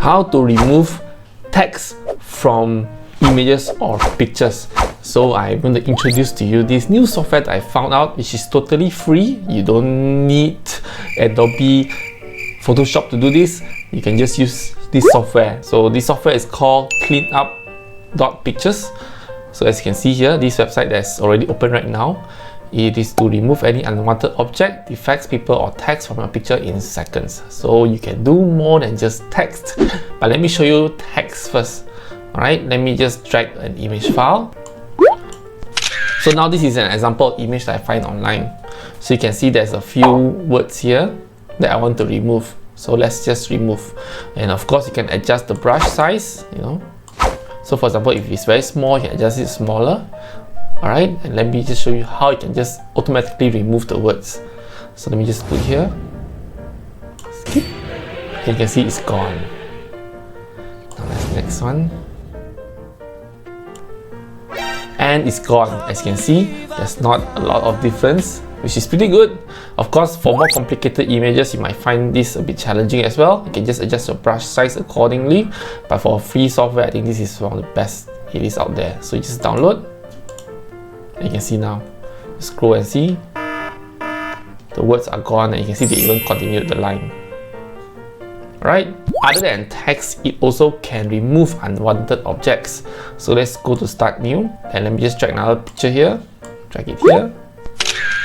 how to remove text from images or pictures. So I'm going to introduce to you this new software that I found out, which is totally free. You don't need Adobe Photoshop to do this. You can just use this software. So this software is called cleanup.pictures. So as you can see here, this website that's already open right now, it is to remove any unwanted object, effects, people or text from a picture in seconds. So you can do more than just text. But let me show you text first. Alright, let me just drag an image file. So now this is an example image that I find online. So you can see there's a few words here that I want to remove. So let's just remove. And of course you can adjust the brush size, So for example, if it's very small, you can adjust it smaller. Alright, and let me just show you how you can just automatically remove the words. So let me just put here. Skip. And you can see it's gone. Now let's next one. And it's gone. As you can see, there's not a lot of difference, which is pretty good. Of course, for more complicated images, you might find this a bit challenging as well. You can just adjust your brush size accordingly. But for free software, I think this is one of the best it is out there. So you just download. And you can see now. Scroll and see. The words are gone, and you can see they even continued the line. Right? Other than text, it also can remove unwanted objects. So let's go to Start New, and let me just drag another picture here. Drag it here.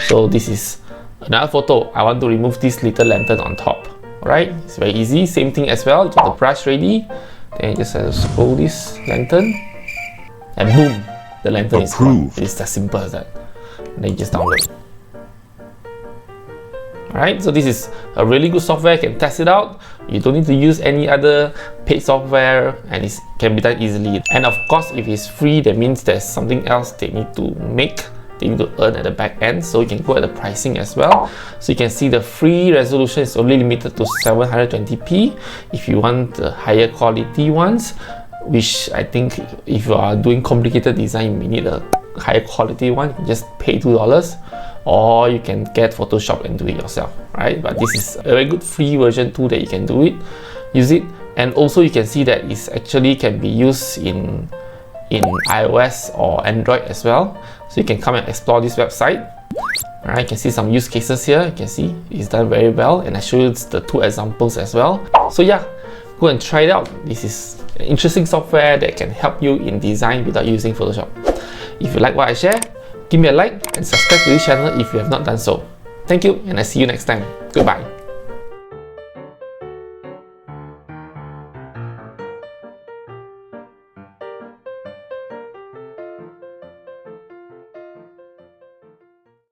So this is another photo. I want to remove this little lantern on top. Alright, it's very easy. Same thing as well. Get the brush ready. Then you just have to scroll this lantern, and boom, the lantern is gone. It's as simple as that. And then you just download. Alright, so this is a really good software. You can test it out. You don't need to use any other paid software, and it can be done easily. And of course, if it's free, that means there's something else they need to make. They need to earn at the back end, so you can go at the pricing as well. So you can see the free resolution is only limited to 720p. If you want the higher quality ones, which I think if you are doing complicated design, you may need a higher quality one, you can just pay $2. Or you can get Photoshop and do it yourself, right? But this is a very good free version too that you can use it. And also you can see that it actually can be used in iOS or Android as well. So you can come and explore this website. Alright, you can see some use cases here. You can see it's done very well, and I show you the two examples as well. So yeah, go and try it out. This is an interesting software that can help you in design without using Photoshop. If you like what I share, give me a like and subscribe to this channel if you have not done so. Thank you, and I see you next time. Goodbye.